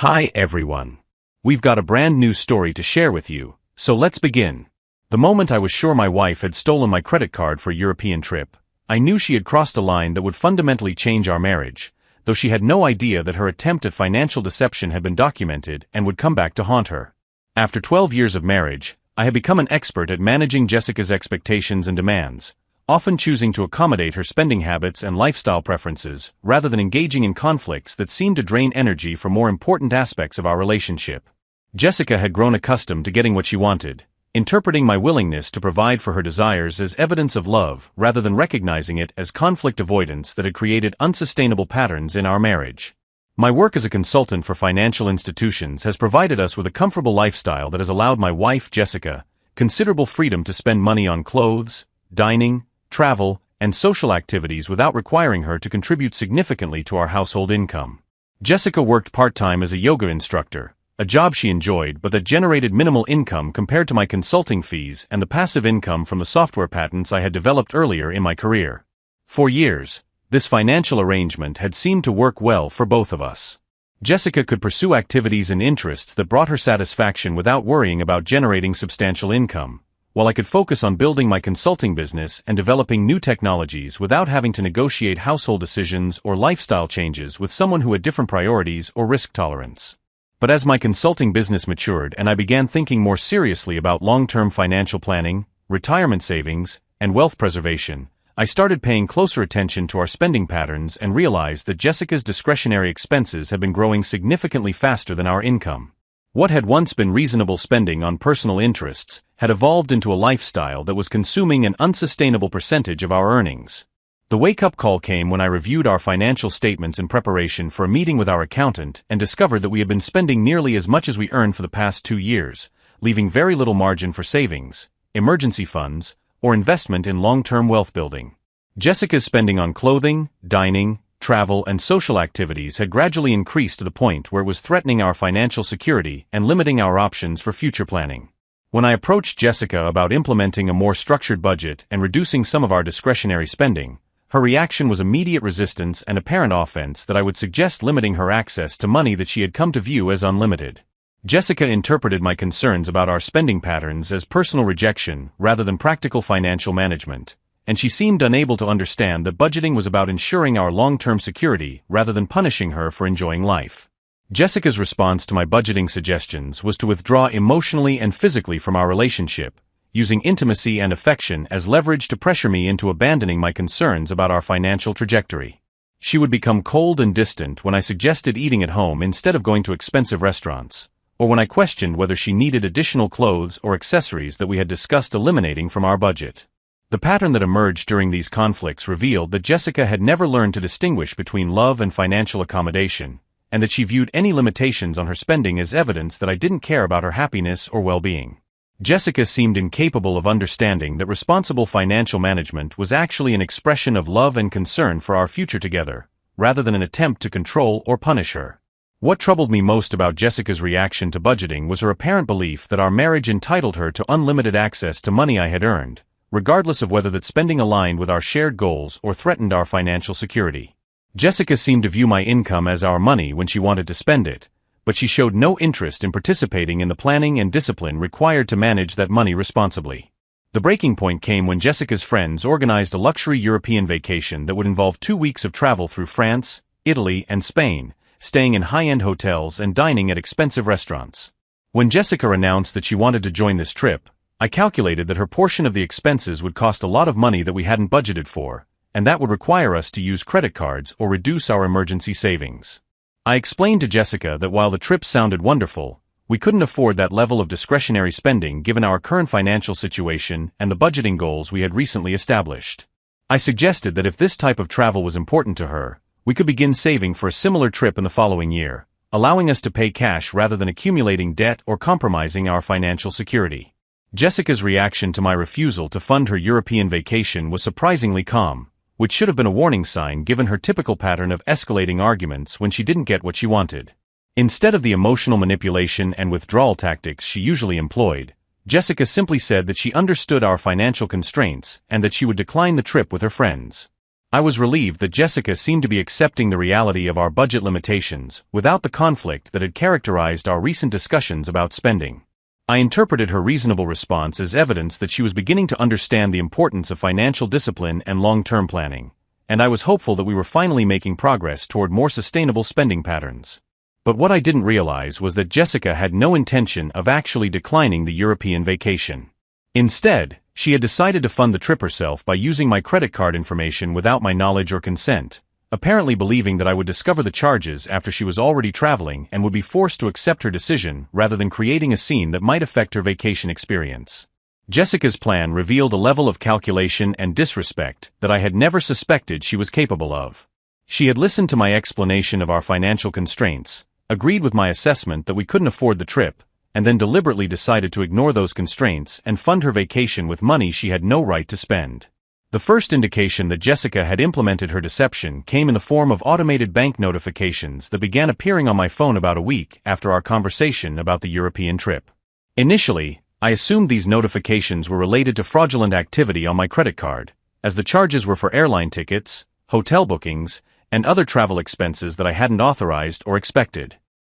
Hi everyone. We've got a brand new story to share with you, so let's begin. The moment I was sure my wife had stolen my credit card for a European trip, I knew she had crossed a line that would fundamentally change our marriage, though she had no idea that her attempt at financial deception had been documented and would come back to haunt her. After 12 years of marriage, I had become an expert at managing Jessica's expectations and demands, often choosing to accommodate her spending habits and lifestyle preferences rather than engaging in conflicts that seemed to drain energy from more important aspects of our relationship. Jessica had grown accustomed to getting what she wanted, interpreting my willingness to provide for her desires as evidence of love rather than recognizing it as conflict avoidance that had created unsustainable patterns in our marriage. My work as a consultant for financial institutions has provided us with a comfortable lifestyle that has allowed my wife, Jessica, considerable freedom to spend money on clothes, dining, travel, and social activities without requiring her to contribute significantly to our household income. Jessica worked part-time as a yoga instructor, a job she enjoyed but that generated minimal income compared to my consulting fees and the passive income from the software patents I had developed earlier in my career. For years, this financial arrangement had seemed to work well for both of us. Jessica could pursue activities and interests that brought her satisfaction without worrying about generating substantial income, while I could focus on building my consulting business and developing new technologies without having to negotiate household decisions or lifestyle changes with someone who had different priorities or risk tolerance. But as my consulting business matured and I began thinking more seriously about long-term financial planning, retirement savings, and wealth preservation, I started paying closer attention to our spending patterns and realized that Jessica's discretionary expenses had been growing significantly faster than our income. What had once been reasonable spending on personal interests had evolved into a lifestyle that was consuming an unsustainable percentage of our earnings. The wake-up call came when I reviewed our financial statements in preparation for a meeting with our accountant and discovered that we had been spending nearly as much as we earned for the past 2 years, leaving very little margin for savings, emergency funds, or investment in long-term wealth building. Jessica's spending on clothing, dining, travel, and social activities had gradually increased to the point where it was threatening our financial security and limiting our options for future planning. When I approached Jessica about implementing a more structured budget and reducing some of our discretionary spending, her reaction was immediate resistance and apparent offense that I would suggest limiting her access to money that she had come to view as unlimited. Jessica interpreted my concerns about our spending patterns as personal rejection rather than practical financial management, and she seemed unable to understand that budgeting was about ensuring our long-term security rather than punishing her for enjoying life. Jessica's response to my budgeting suggestions was to withdraw emotionally and physically from our relationship, using intimacy and affection as leverage to pressure me into abandoning my concerns about our financial trajectory. She would become cold and distant when I suggested eating at home instead of going to expensive restaurants, or when I questioned whether she needed additional clothes or accessories that we had discussed eliminating from our budget. The pattern that emerged during these conflicts revealed that Jessica had never learned to distinguish between love and financial accommodation, and that she viewed any limitations on her spending as evidence that I didn't care about her happiness or well-being. Jessica seemed incapable of understanding that responsible financial management was actually an expression of love and concern for our future together, rather than an attempt to control or punish her. What troubled me most about Jessica's reaction to budgeting was her apparent belief that our marriage entitled her to unlimited access to money I had earned, regardless of whether that spending aligned with our shared goals or threatened our financial security. Jessica seemed to view my income as our money when she wanted to spend it, but she showed no interest in participating in the planning and discipline required to manage that money responsibly. The breaking point came when Jessica's friends organized a luxury European vacation that would involve 2 weeks of travel through France, Italy, and Spain, staying in high-end hotels and dining at expensive restaurants. When Jessica announced that she wanted to join this trip, I calculated that her portion of the expenses would cost a lot of money that we hadn't budgeted for, and that would require us to use credit cards or reduce our emergency savings. I explained to Jessica that while the trip sounded wonderful, we couldn't afford that level of discretionary spending given our current financial situation and the budgeting goals we had recently established. I suggested that if this type of travel was important to her, we could begin saving for a similar trip in the following year, allowing us to pay cash rather than accumulating debt or compromising our financial security. Jessica's reaction to my refusal to fund her European vacation was surprisingly calm, which should have been a warning sign given her typical pattern of escalating arguments when she didn't get what she wanted. Instead of the emotional manipulation and withdrawal tactics she usually employed, Jessica simply said that she understood our financial constraints and that she would decline the trip with her friends. I was relieved that Jessica seemed to be accepting the reality of our budget limitations, without the conflict that had characterized our recent discussions about spending. I interpreted her reasonable response as evidence that she was beginning to understand the importance of financial discipline and long-term planning, and I was hopeful that we were finally making progress toward more sustainable spending patterns. But what I didn't realize was that Jessica had no intention of actually declining the European vacation. Instead, she had decided to fund the trip herself by using my credit card information without my knowledge or consent, apparently believing that I would discover the charges after she was already traveling and would be forced to accept her decision rather than creating a scene that might affect her vacation experience. Jessica's plan revealed a level of calculation and disrespect that I had never suspected she was capable of. She had listened to my explanation of our financial constraints, agreed with my assessment that we couldn't afford the trip, and then deliberately decided to ignore those constraints and fund her vacation with money she had no right to spend. The first indication that Jessica had implemented her deception came in the form of automated bank notifications that began appearing on my phone about a week after our conversation about the European trip. Initially, I assumed these notifications were related to fraudulent activity on my credit card, as the charges were for airline tickets, hotel bookings, and other travel expenses that I hadn't authorized or expected.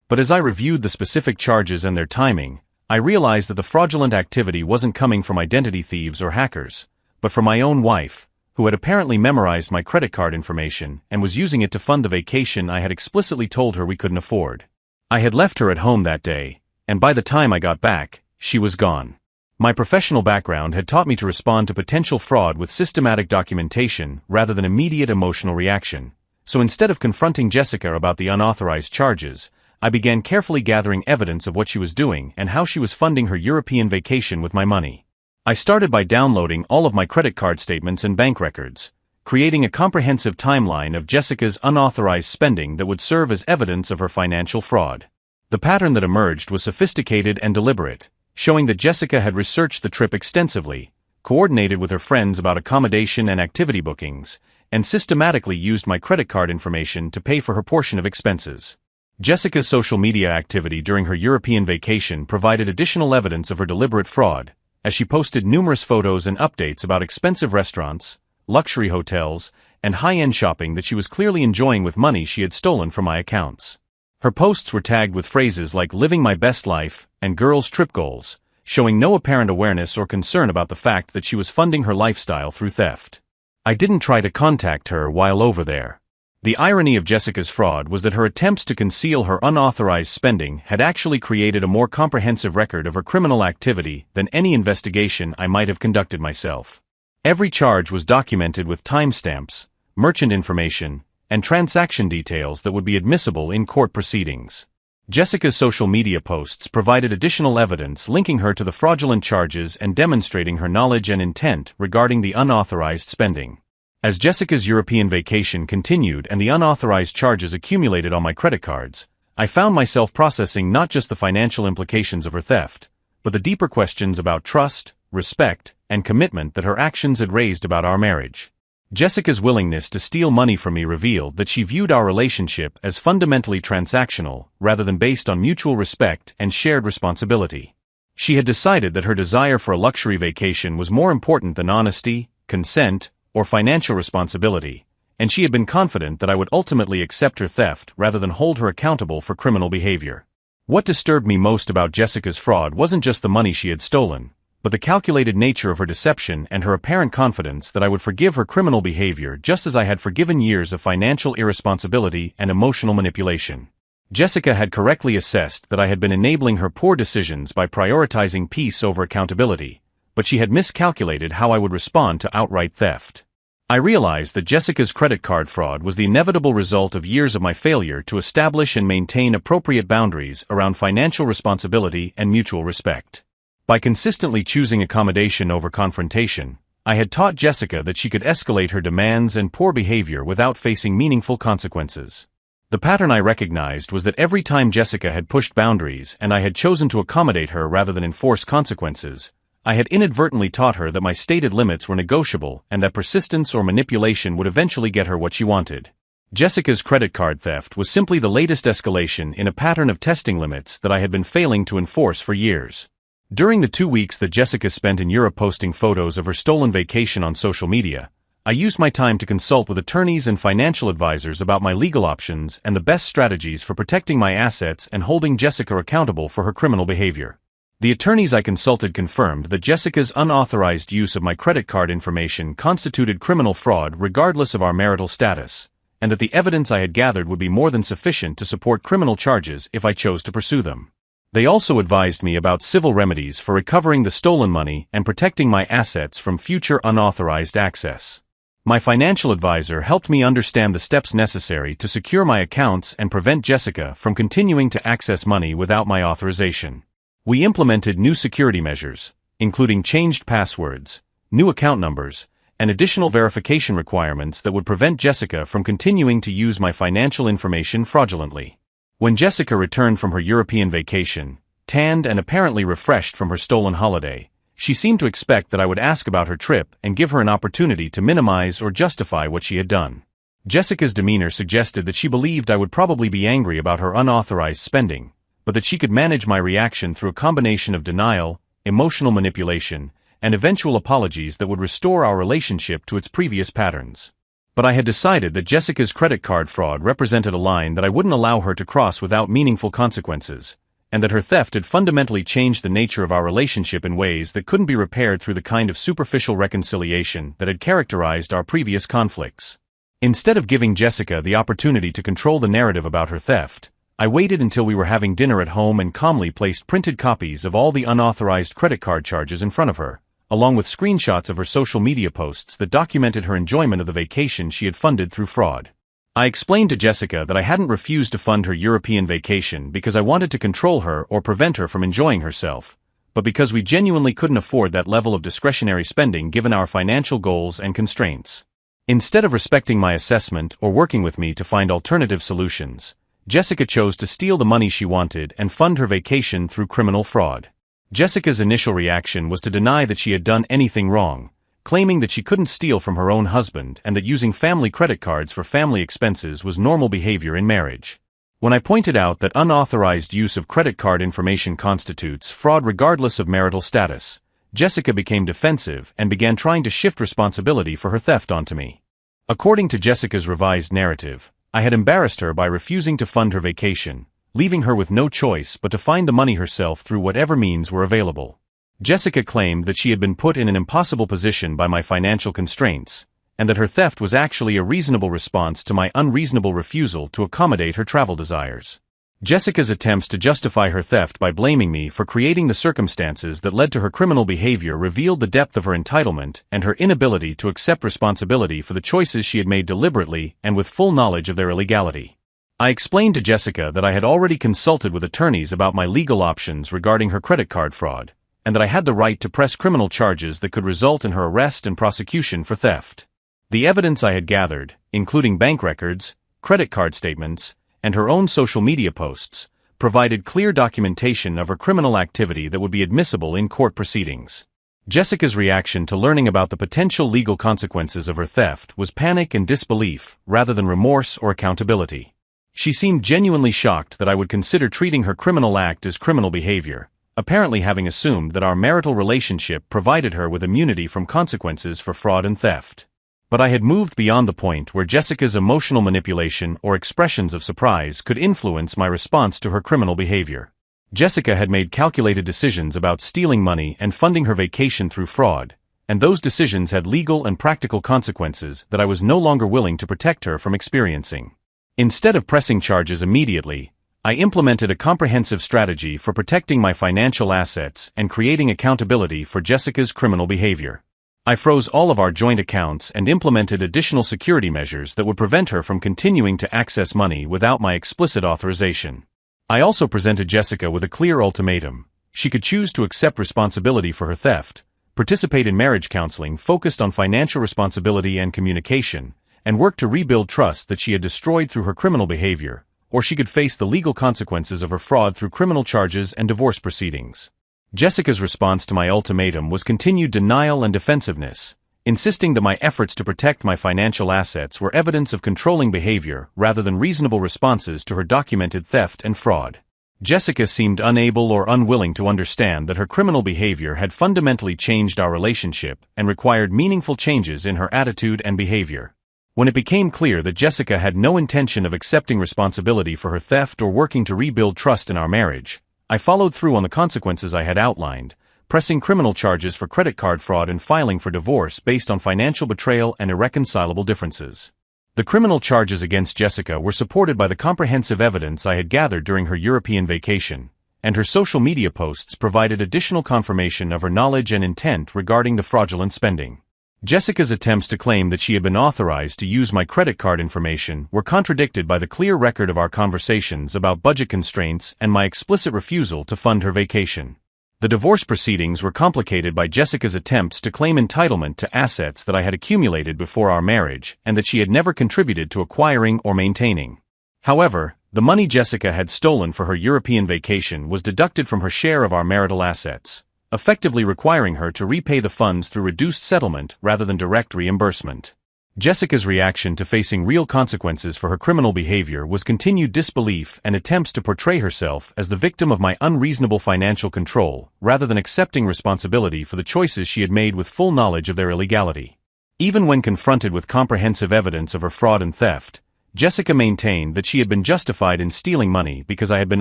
But as I reviewed the specific charges and their timing, I realized that the fraudulent activity wasn't coming from identity thieves or hackers, but from my own wife, who had apparently memorized my credit card information and was using it to fund the vacation I had explicitly told her we couldn't afford. I had left her at home that day, and by the time I got back, she was gone. My professional background had taught me to respond to potential fraud with systematic documentation rather than immediate emotional reaction, so instead of confronting Jessica about the unauthorized charges, I began carefully gathering evidence of what she was doing and how she was funding her European vacation with my money. I started by downloading all of my credit card statements and bank records, creating a comprehensive timeline of Jessica's unauthorized spending that would serve as evidence of her financial fraud. The pattern that emerged was sophisticated and deliberate, showing that Jessica had researched the trip extensively, coordinated with her friends about accommodation and activity bookings, and systematically used my credit card information to pay for her portion of expenses. Jessica's social media activity during her European vacation provided additional evidence of her deliberate fraud, as she posted numerous photos and updates about expensive restaurants, luxury hotels, and high-end shopping that she was clearly enjoying with money she had stolen from my accounts. Her posts were tagged with phrases like "living my best life" and "girls' trip goals," showing no apparent awareness or concern about the fact that she was funding her lifestyle through theft. I didn't try to contact her while over there. The irony of Jessica's fraud was that her attempts to conceal her unauthorized spending had actually created a more comprehensive record of her criminal activity than any investigation I might have conducted myself. Every charge was documented with timestamps, merchant information, and transaction details that would be admissible in court proceedings. Jessica's social media posts provided additional evidence linking her to the fraudulent charges and demonstrating her knowledge and intent regarding the unauthorized spending. As Jessica's European vacation continued and the unauthorized charges accumulated on my credit cards, I found myself processing not just the financial implications of her theft, but the deeper questions about trust, respect, and commitment that her actions had raised about our marriage. Jessica's willingness to steal money from me revealed that she viewed our relationship as fundamentally transactional rather than based on mutual respect and shared responsibility. She had decided that her desire for a luxury vacation was more important than honesty, consent, or financial responsibility, and she had been confident that I would ultimately accept her theft rather than hold her accountable for criminal behavior. What disturbed me most about Jessica's fraud wasn't just the money she had stolen, but the calculated nature of her deception and her apparent confidence that I would forgive her criminal behavior just as I had forgiven years of financial irresponsibility and emotional manipulation. Jessica had correctly assessed that I had been enabling her poor decisions by prioritizing peace over accountability, but she had miscalculated how I would respond to outright theft. I realized that Jessica's credit card fraud was the inevitable result of years of my failure to establish and maintain appropriate boundaries around financial responsibility and mutual respect. By consistently choosing accommodation over confrontation, I had taught Jessica that she could escalate her demands and poor behavior without facing meaningful consequences. The pattern I recognized was that every time Jessica had pushed boundaries and I had chosen to accommodate her rather than enforce consequences, I had inadvertently taught her that my stated limits were negotiable and that persistence or manipulation would eventually get her what she wanted. Jessica's credit card theft was simply the latest escalation in a pattern of testing limits that I had been failing to enforce for years. During the 2 weeks that Jessica spent in Europe posting photos of her stolen vacation on social media, I I used my time to consult with attorneys and financial advisors about my legal options and the best strategies for protecting my assets and holding Jessica accountable for her criminal behavior. The attorneys I consulted confirmed that Jessica's unauthorized use of my credit card information constituted criminal fraud regardless of our marital status, and that the evidence I had gathered would be more than sufficient to support criminal charges if I chose to pursue them. They also advised me about civil remedies for recovering the stolen money and protecting my assets from future unauthorized access. My financial advisor helped me understand the steps necessary to secure my accounts and prevent Jessica from continuing to access money without my authorization. We implemented new security measures, including changed passwords, new account numbers, and additional verification requirements that would prevent Jessica from continuing to use my financial information fraudulently. When Jessica returned from her European vacation, tanned and apparently refreshed from her stolen holiday, she seemed to expect that I would ask about her trip and give her an opportunity to minimize or justify what she had done. Jessica's demeanor suggested that she believed I would probably be angry about her unauthorized spending, but that she could manage my reaction through a combination of denial, emotional manipulation, and eventual apologies that would restore our relationship to its previous patterns. But I had decided that Jessica's credit card fraud represented a line that I wouldn't allow her to cross without meaningful consequences, and that her theft had fundamentally changed the nature of our relationship in ways that couldn't be repaired through the kind of superficial reconciliation that had characterized our previous conflicts. Instead of giving Jessica the opportunity to control the narrative about her theft, I waited until we were having dinner at home and calmly placed printed copies of all the unauthorized credit card charges in front of her, along with screenshots of her social media posts that documented her enjoyment of the vacation she had funded through fraud. I explained to Jessica that I hadn't refused to fund her European vacation because I wanted to control her or prevent her from enjoying herself, but because we genuinely couldn't afford that level of discretionary spending given our financial goals and constraints. Instead of respecting my assessment or working with me to find alternative solutions, Jessica chose to steal the money she wanted and fund her vacation through criminal fraud. Jessica's initial reaction was to deny that she had done anything wrong, claiming that she couldn't steal from her own husband and that using family credit cards for family expenses was normal behavior in marriage. When I pointed out that unauthorized use of credit card information constitutes fraud regardless of marital status, Jessica became defensive and began trying to shift responsibility for her theft onto me. According to Jessica's revised narrative, I had embarrassed her by refusing to fund her vacation, leaving her with no choice but to find the money herself through whatever means were available. Jessica claimed that she had been put in an impossible position by my financial constraints, and that her theft was actually a reasonable response to my unreasonable refusal to accommodate her travel desires. Jessica's attempts to justify her theft by blaming me for creating the circumstances that led to her criminal behavior revealed the depth of her entitlement and her inability to accept responsibility for the choices she had made deliberately and with full knowledge of their illegality. I explained to Jessica that I had already consulted with attorneys about my legal options regarding her credit card fraud, and that I had the right to press criminal charges that could result in her arrest and prosecution for theft. The evidence I had gathered, including bank records, credit card statements, and her own social media posts, provided clear documentation of her criminal activity that would be admissible in court proceedings. Jessica's reaction to learning about the potential legal consequences of her theft was panic and disbelief rather than remorse or accountability. She seemed genuinely shocked that I would consider treating her criminal act as criminal behavior, apparently having assumed that our marital relationship provided her with immunity from consequences for fraud and theft. But I had moved beyond the point where Jessica's emotional manipulation or expressions of surprise could influence my response to her criminal behavior. Jessica had made calculated decisions about stealing money and funding her vacation through fraud, and those decisions had legal and practical consequences that I was no longer willing to protect her from experiencing. Instead of pressing charges immediately, I implemented a comprehensive strategy for protecting my financial assets and creating accountability for Jessica's criminal behavior. I froze all of our joint accounts and implemented additional security measures that would prevent her from continuing to access money without my explicit authorization. I also presented Jessica with a clear ultimatum. She could choose to accept responsibility for her theft, participate in marriage counseling focused on financial responsibility and communication, and work to rebuild trust that she had destroyed through her criminal behavior, or she could face the legal consequences of her fraud through criminal charges and divorce proceedings. Jessica's response to my ultimatum was continued denial and defensiveness, insisting that my efforts to protect my financial assets were evidence of controlling behavior rather than reasonable responses to her documented theft and fraud. Jessica seemed unable or unwilling to understand that her criminal behavior had fundamentally changed our relationship and required meaningful changes in her attitude and behavior. When it became clear that Jessica had no intention of accepting responsibility for her theft or working to rebuild trust in our marriage, I followed through on the consequences I had outlined, pressing criminal charges for credit card fraud and filing for divorce based on financial betrayal and irreconcilable differences. The criminal charges against Jessica were supported by the comprehensive evidence I had gathered during her European vacation, and her social media posts provided additional confirmation of her knowledge and intent regarding the fraudulent spending. Jessica's attempts to claim that she had been authorized to use my credit card information were contradicted by the clear record of our conversations about budget constraints and my explicit refusal to fund her vacation. The divorce proceedings were complicated by Jessica's attempts to claim entitlement to assets that I had accumulated before our marriage and that she had never contributed to acquiring or maintaining. However, the money Jessica had stolen for her European vacation was deducted from her share of our marital assets, effectively requiring her to repay the funds through reduced settlement rather than direct reimbursement. Jessica's reaction to facing real consequences for her criminal behavior was continued disbelief and attempts to portray herself as the victim of my unreasonable financial control, rather than accepting responsibility for the choices she had made with full knowledge of their illegality. Even when confronted with comprehensive evidence of her fraud and theft, Jessica maintained that she had been justified in stealing money because I had been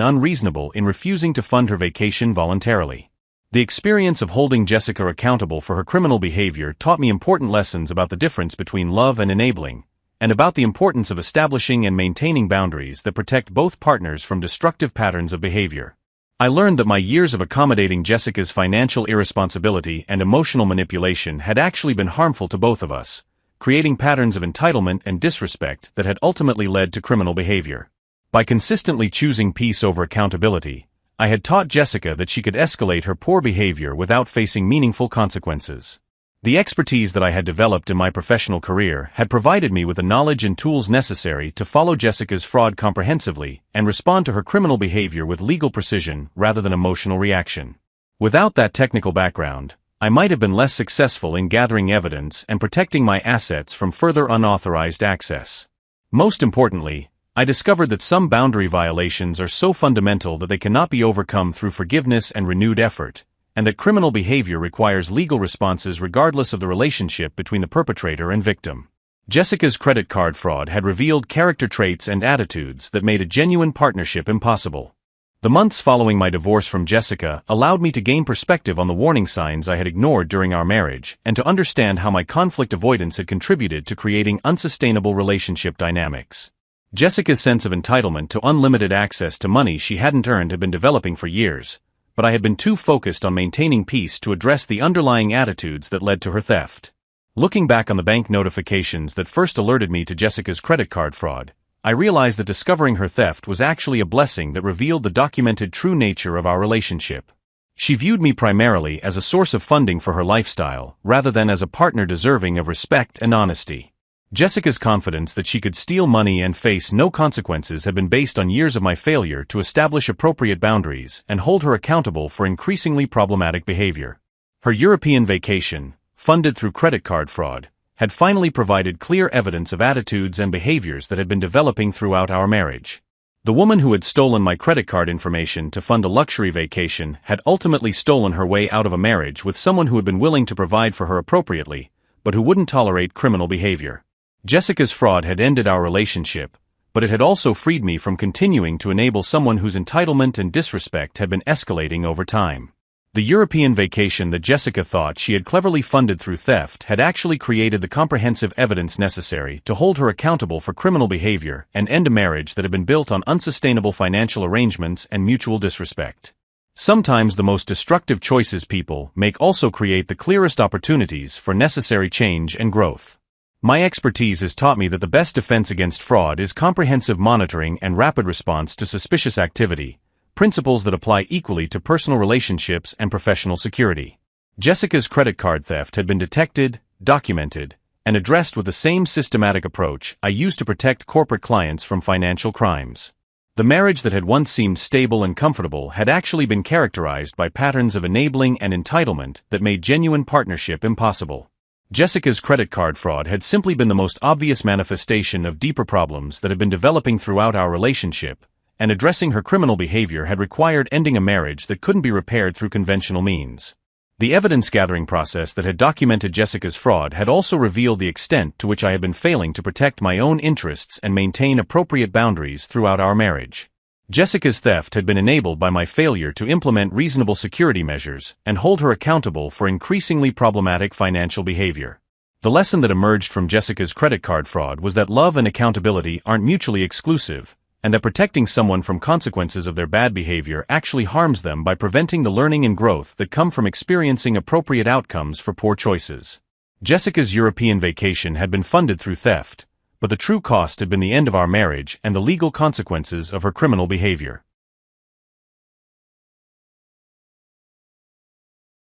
unreasonable in refusing to fund her vacation voluntarily. The experience of holding Jessica accountable for her criminal behavior taught me important lessons about the difference between love and enabling, and about the importance of establishing and maintaining boundaries that protect both partners from destructive patterns of behavior. I learned that my years of accommodating Jessica's financial irresponsibility and emotional manipulation had actually been harmful to both of us, creating patterns of entitlement and disrespect that had ultimately led to criminal behavior. By consistently choosing peace over accountability, I had taught Jessica that she could escalate her poor behavior without facing meaningful consequences. The expertise that I had developed in my professional career had provided me with the knowledge and tools necessary to follow Jessica's fraud comprehensively and respond to her criminal behavior with legal precision rather than emotional reaction. Without that technical background, I might have been less successful in gathering evidence and protecting my assets from further unauthorized access. Most importantly, I discovered that some boundary violations are so fundamental that they cannot be overcome through forgiveness and renewed effort, and that criminal behavior requires legal responses regardless of the relationship between the perpetrator and victim. Jessica's credit card fraud had revealed character traits and attitudes that made a genuine partnership impossible. The months following my divorce from Jessica allowed me to gain perspective on the warning signs I had ignored during our marriage and to understand how my conflict avoidance had contributed to creating unsustainable relationship dynamics. Jessica's sense of entitlement to unlimited access to money she hadn't earned had been developing for years, but I had been too focused on maintaining peace to address the underlying attitudes that led to her theft. Looking back on the bank notifications that first alerted me to Jessica's credit card fraud, I realized that discovering her theft was actually a blessing that revealed the documented true nature of our relationship. She viewed me primarily as a source of funding for her lifestyle, rather than as a partner deserving of respect and honesty. Jessica's confidence that she could steal money and face no consequences had been based on years of my failure to establish appropriate boundaries and hold her accountable for increasingly problematic behavior. Her European vacation, funded through credit card fraud, had finally provided clear evidence of attitudes and behaviors that had been developing throughout our marriage. The woman who had stolen my credit card information to fund a luxury vacation had ultimately stolen her way out of a marriage with someone who had been willing to provide for her appropriately, but who wouldn't tolerate criminal behavior. Jessica's fraud had ended our relationship, but it had also freed me from continuing to enable someone whose entitlement and disrespect had been escalating over time. The European vacation that Jessica thought she had cleverly funded through theft had actually created the comprehensive evidence necessary to hold her accountable for criminal behavior and end a marriage that had been built on unsustainable financial arrangements and mutual disrespect. Sometimes the most destructive choices people make also create the clearest opportunities for necessary change and growth. My expertise has taught me that the best defense against fraud is comprehensive monitoring and rapid response to suspicious activity, principles that apply equally to personal relationships and professional security. Jessica's credit card theft had been detected, documented, and addressed with the same systematic approach I used to protect corporate clients from financial crimes. The marriage that had once seemed stable and comfortable had actually been characterized by patterns of enabling and entitlement that made genuine partnership impossible. Jessica's credit card fraud had simply been the most obvious manifestation of deeper problems that had been developing throughout our relationship, and addressing her criminal behavior had required ending a marriage that couldn't be repaired through conventional means. The evidence-gathering process that had documented Jessica's fraud had also revealed the extent to which I had been failing to protect my own interests and maintain appropriate boundaries throughout our marriage. Jessica's theft had been enabled by my failure to implement reasonable security measures and hold her accountable for increasingly problematic financial behavior. The lesson that emerged from Jessica's credit card fraud was that love and accountability aren't mutually exclusive, and that protecting someone from consequences of their bad behavior actually harms them by preventing the learning and growth that come from experiencing appropriate outcomes for poor choices. Jessica's European vacation had been funded through theft, but the true cost had been the end of our marriage and the legal consequences of her criminal behavior.